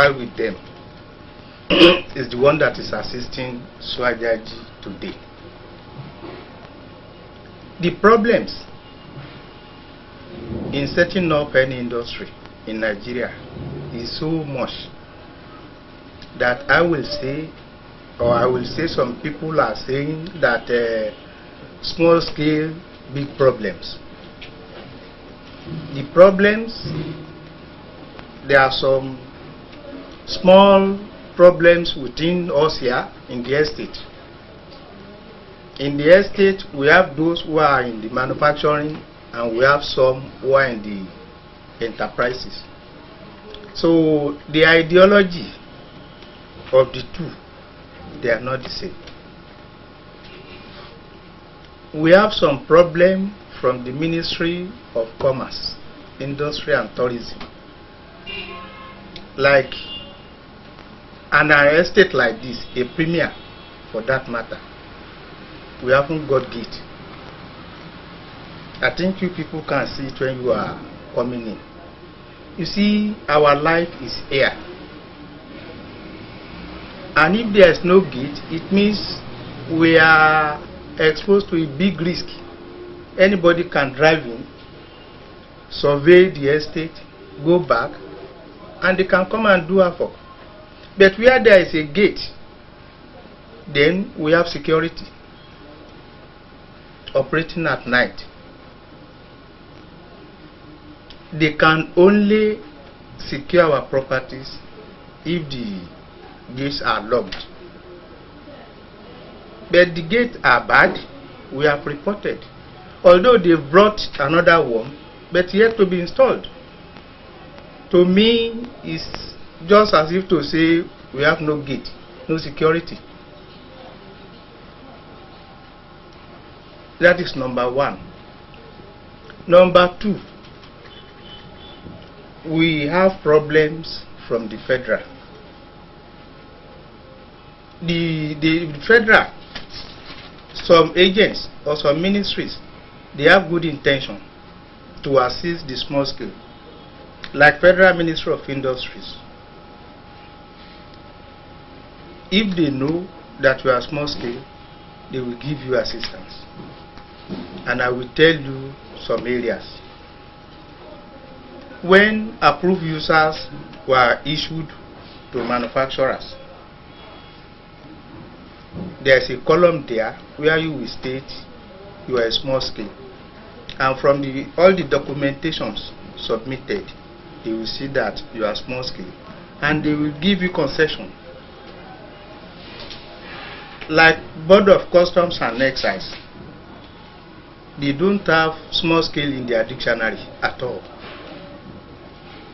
while with them is the one that is assisting Swajaji today. The problems in setting up any industry in Nigeria is so much that I will say some people are saying that small scale, big problems. The problems, there are some small problems within us here in the estate. In the estate, we have those who are in the manufacturing and we have some who are in the enterprises. So the ideology of the two, they are not the same. We have some problem from the Ministry of Commerce, Industry and Tourism. Like an estate like this, a premier for that matter, we haven't got gate. I think you people can see it when you are coming in. You see, our life is here. And if there is no gate, it means we are exposed to a big risk. Anybody can drive in, survey the estate, go back, and they can come and do havoc. But where there is a gate, then we have security operating at night. They can only secure our properties if the gates are locked. But the gates are bad, we have reported. Although they brought another one, but yet to be installed. To me, it's just as if to say we have no gate, no security. That is number one. Number two, we have problems from the federal. The federal, some agents or some ministries, they have good intention to assist the small scale, like Federal Ministry of Industries. If they know that you are small scale, they will give you assistance. And I will tell you some areas. When approved users were issued to manufacturers, there is a column there where you will state you are a small scale. And from all the documentations submitted, they will see that you are small scale. And they will give you concession. Like Board of Customs and Excise, they don't have small scale in their dictionary at all.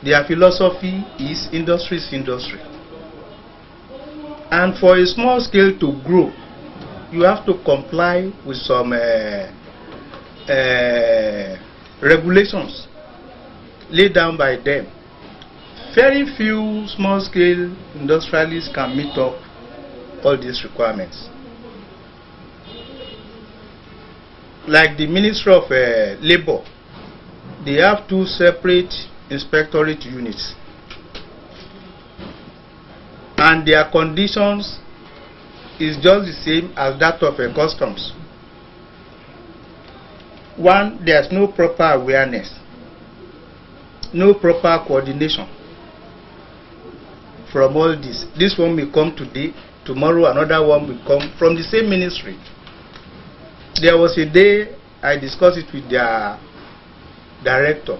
Their philosophy is industry is industry. And for a small scale to grow, you have to comply with some regulations laid down by them. Very few small scale industrialists can meet up all these requirements. Like the Ministry of Labor, they have two separate inspectorate units, and their conditions is just the same as that of a customs. One, there's no proper awareness, no proper coordination from all this. This one will come today, tomorrow another one will come from the same ministry. There was a day I discussed it with their director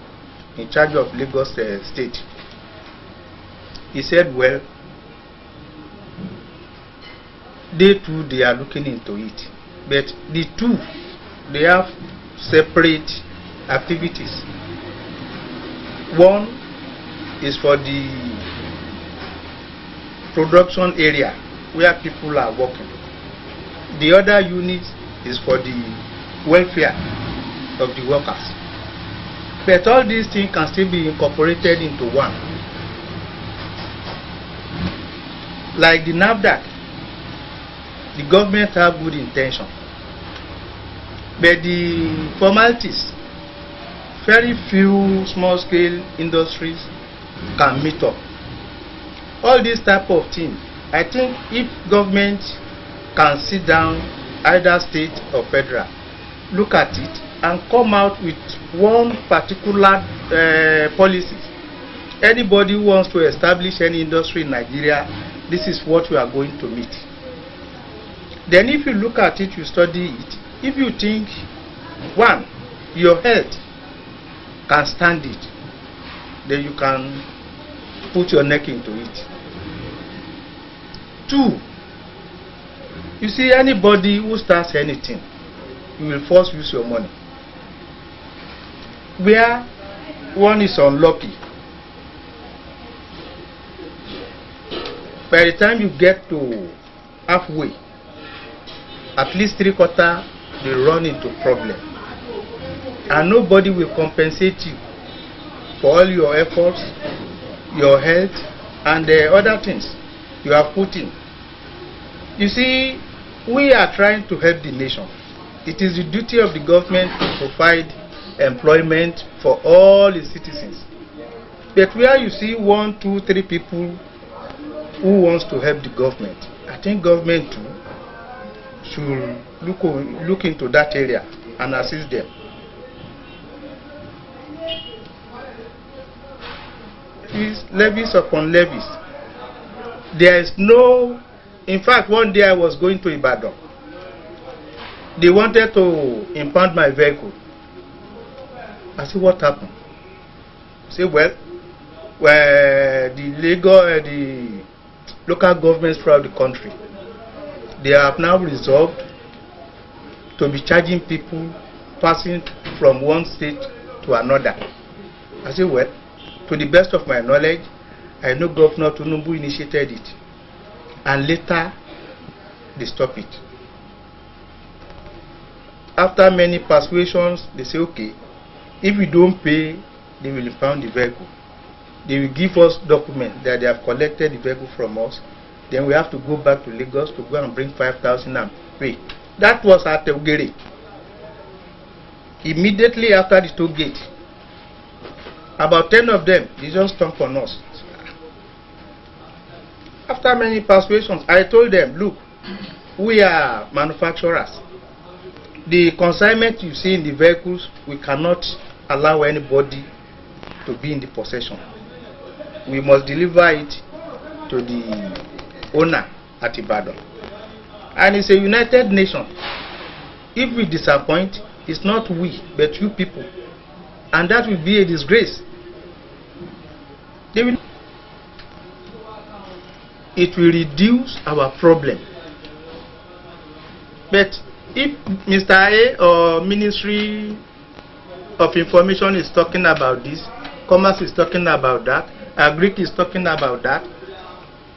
in charge of Lagos State. He said, well, they too, they are looking into it. But the two, they have separate activities. One is for the production area where people are working. The other unit is for the welfare of the workers. But all these things can still be incorporated into one. Like the NAFDAC, the government have good intention, but the formalities, very few small-scale industries can meet up. All these type of things, I think if government can sit down, either state or federal, look at it and come out with one particular policy. Anybody who wants to establish any industry in Nigeria, this is what we are going to meet. Then if you look at it, you study it, if you think, one, your health can stand it, then you can put your neck into it. Two, you see, anybody who starts anything, you will first use your money. Where one is unlucky, by the time you get to halfway, at least 3/4 they run into problem, and nobody will compensate you for all your efforts, your health, and the other things you have put in. You see, we are trying to help the nation. It is the duty of the government to provide employment for all its citizens. But where you see 1, 2, 3 people who wants to help the government, I think government too should look into that area and assist them. These levies upon levies. There is no, in fact, one day I was going to Ibadan. They wanted to impound my vehicle. I said, what happened? I said, well, the local governments throughout the country, they have now resolved to be charging people passing from one state to another. I said, well, to the best of my knowledge, I know Governor Tinubu initiated it, and later they stopped it. After many persuasions, they say, okay, if we don't pay, they will impound the vehicle. They will give us documents that they have collected the vehicle from us. Then we have to go back to Lagos to go and bring 5,000 and pay. That was at Ogere. Immediately after the toll gate, about 10 of them, they just stomped on us. After many persuasions, I told them, look, we are manufacturers. The consignment you see in the vehicles, we cannot allow anybody to be in the possession. We must deliver it to the owner at Ibadan. And it's a united nation. If we disappoint, it's not we, but you people. And that will be a disgrace. It will reduce our problem. But if Mr. A or Ministry of Information is talking about this, Commerce is talking about that, Agric is talking about that,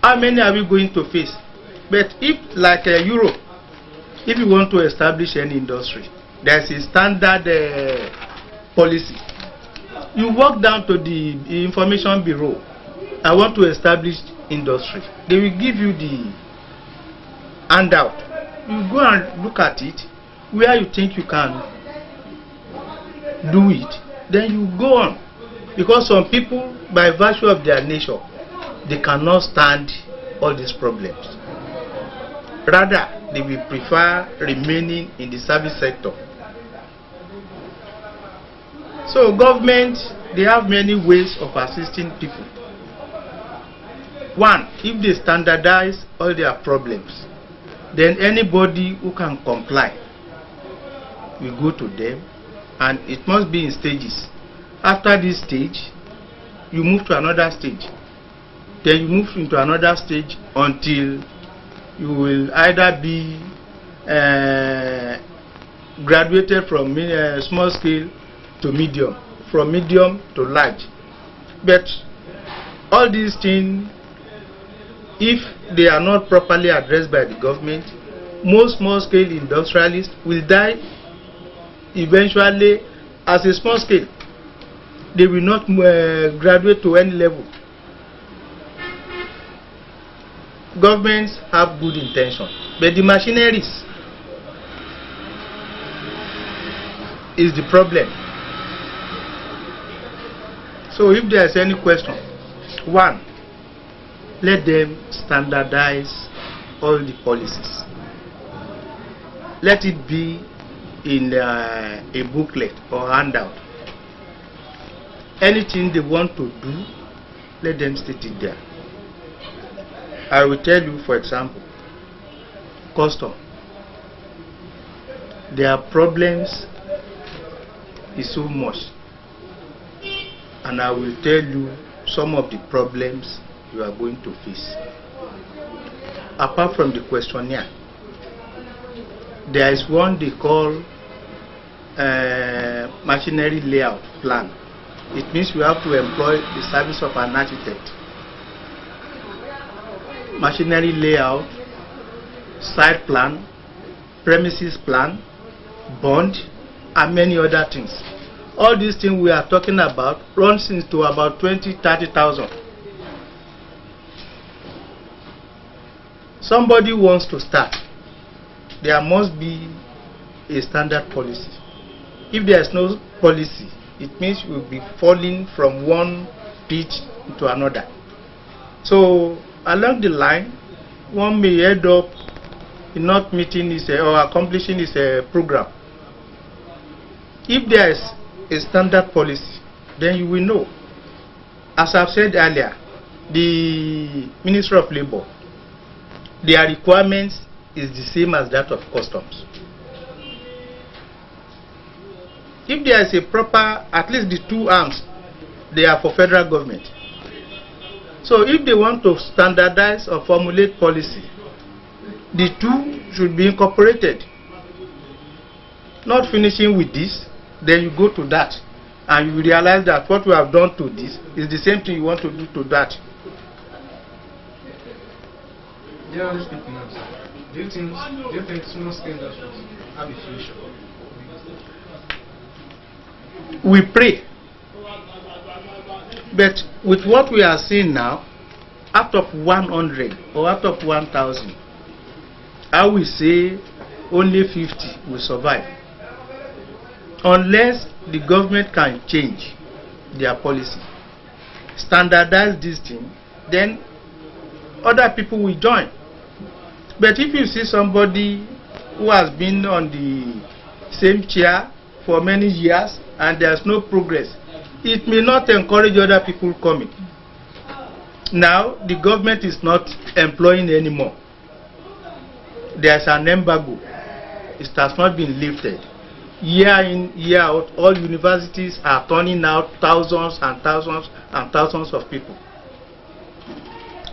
how many are we going to face? But if, like Europe, if you want to establish any industry, there's a standard policy. You walk down to the Information Bureau, I want to establish industry. They will give you the handout. You go and look at it, where you think you can do it, then you go on. Because some people, by virtue of their nature, they cannot stand all these problems. Rather, they will prefer remaining in the service sector. So government, they have many ways of assisting people. One, if they standardize all their problems, then anybody who can comply will go to them, and it must be in stages. After this stage, you move to another stage. Then you move into another stage until you will either be graduated from small scale to medium, from medium to large. But all these things, if they are not properly addressed by the government, most small scale industrialists will die eventually as a small scale. They will not graduate to any level. Governments have good intention, but the machineries is the problem. So if there is any question, one, let them standardize all the policies. Let it be in a booklet or handout. Anything they want to do, let them state it there. I will tell you, for example, custom. Their problems is so much, and I will tell you some of the problems you are going to face. Apart from the questionnaire, there is one they call machinery layout plan. It means you have to employ the service of an architect. Machinery layout, site plan, premises plan, bond, and many other things. All these things we are talking about runs into about 20,000-30,000. Somebody wants to start, there must be a standard policy. If there is no policy, it means you will be falling from one pitch to another. So along the line, one may end up in not meeting or accomplishing his program. If there is a standard policy, then you will know. As I've said earlier, the Ministry of Labour, their requirements is the same as that of customs. If there is a proper, at least the two arms, they are for federal government. So if they want to standardize or formulate policy, the two should be incorporated. Not finishing with this, then you go to that, and you realize that what we have done to this is the same thing you want to do to that. Generally speaking, do you think small scale industries have a future? We pray, but with what we are seeing now, out of 100 or out of 1,000, I will say only 50 will survive, unless the government can change their policy, standardize this thing, then other people will join. But if you see somebody who has been on the same chair for many years and there's no progress, it may not encourage other people coming. Now the government is not employing anymore. There's an embargo. It has not been lifted. Year in, year out, all universities are turning out thousands and thousands and thousands of people.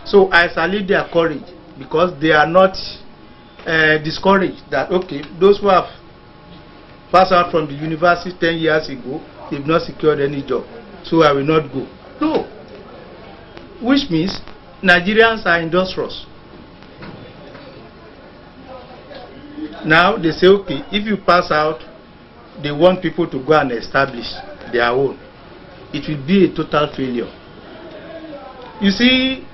So I salute their courage, because they are not discouraged that, okay, those who have passed out from the university 10 years ago, they've not secured any job, so I will not go. No. Which means Nigerians are industrious. Now they say, okay, if you pass out, they want people to go and establish their own. It will be a total failure. You see,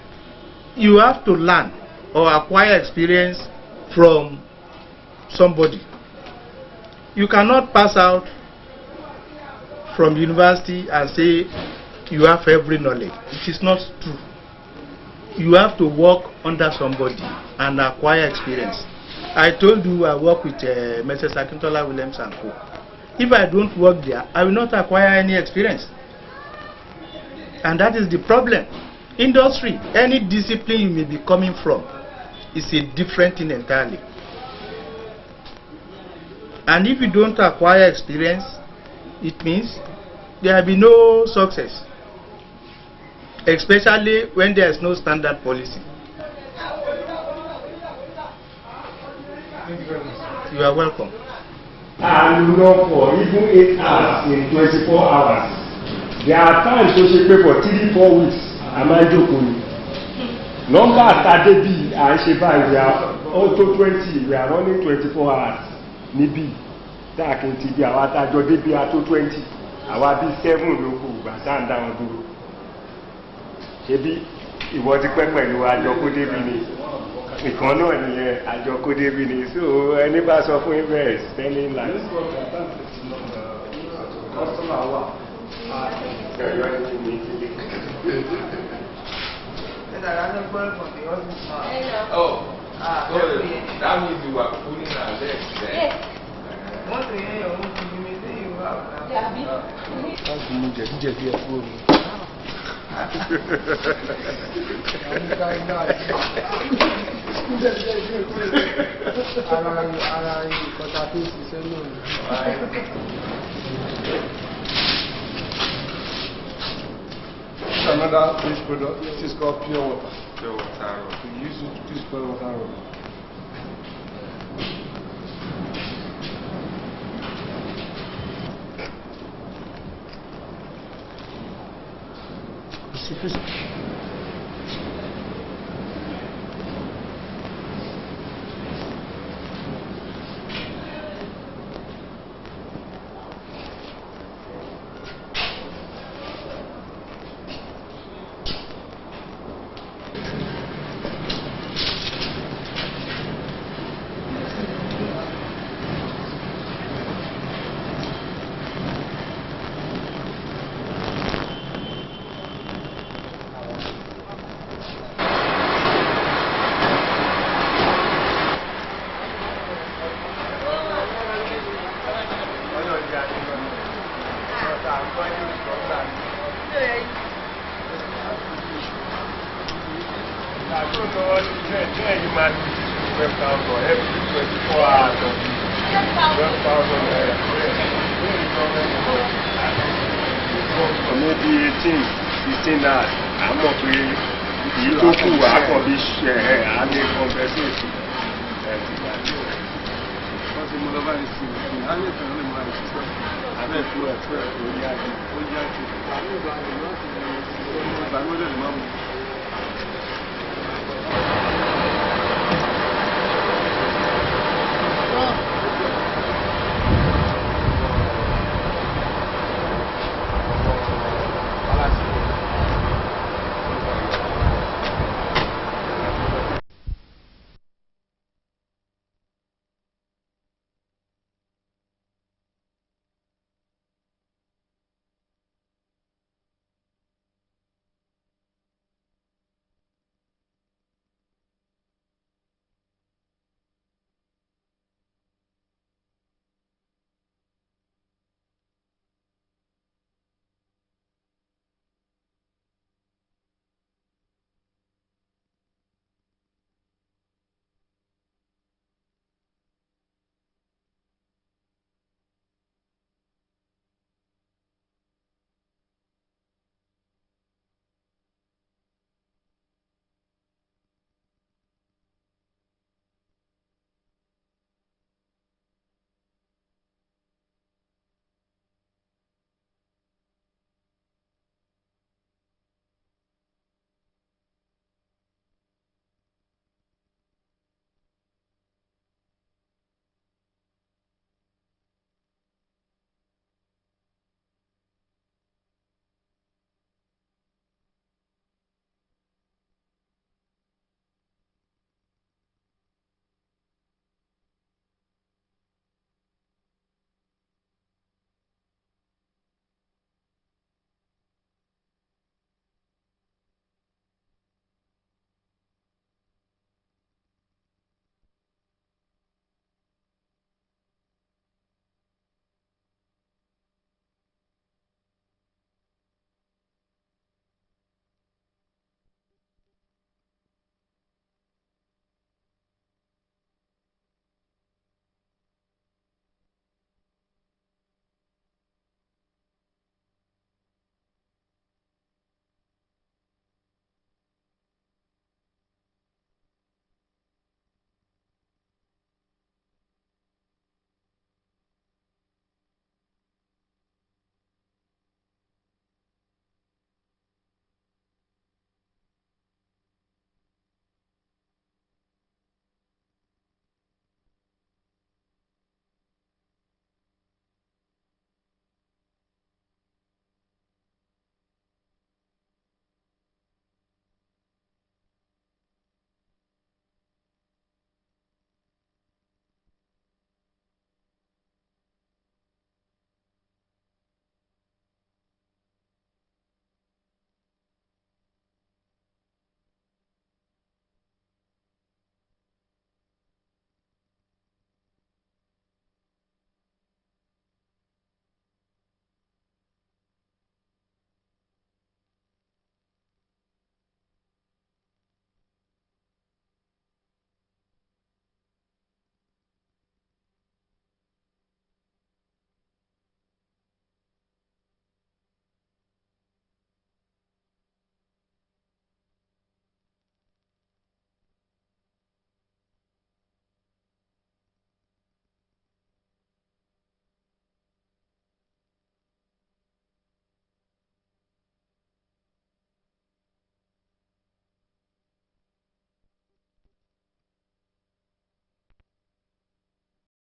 you have to learn or acquire experience from somebody. You cannot pass out from university and say you have every knowledge. It is not true. You have to work under somebody and acquire experience. I told you I work with Mrs. Akintola Williams and Co. If I don't work there, I will not acquire any experience. And that is the problem. Industry, any discipline you may be coming from, is a different thing entirely. And if you don't acquire experience, it means there will be no success, especially when there is no standard policy. Thank you very much. You are welcome. And not for even 8 hours in 24 hours. There are times to say for 3-4 weeks. I might joke with you. Number started B and Sheba, we are auto 20, we are running 24 hours. Nibi, that can TV, our Tajo DB auto 20, our B7 local, but stand down do. Shebi, it was a question you are Joko Debini. We can't know any Joko Debini, so anybody suffering is telling like. Customer, Oh, so that means you are pulling our legs there. Yes. láti mú jẹ̀díjẹ̀dí ẹ̀ kúrò ní. Ara ìkọta tó ṣiṣẹ́ náà ni. Another fish product, this is called pure water. Pure water. We use it to use pure water. Maybe 18, 15 hours. I'm not really. You took who I can be share. I may compensate. What's the mother is saying? I need to know my sister. I need to know.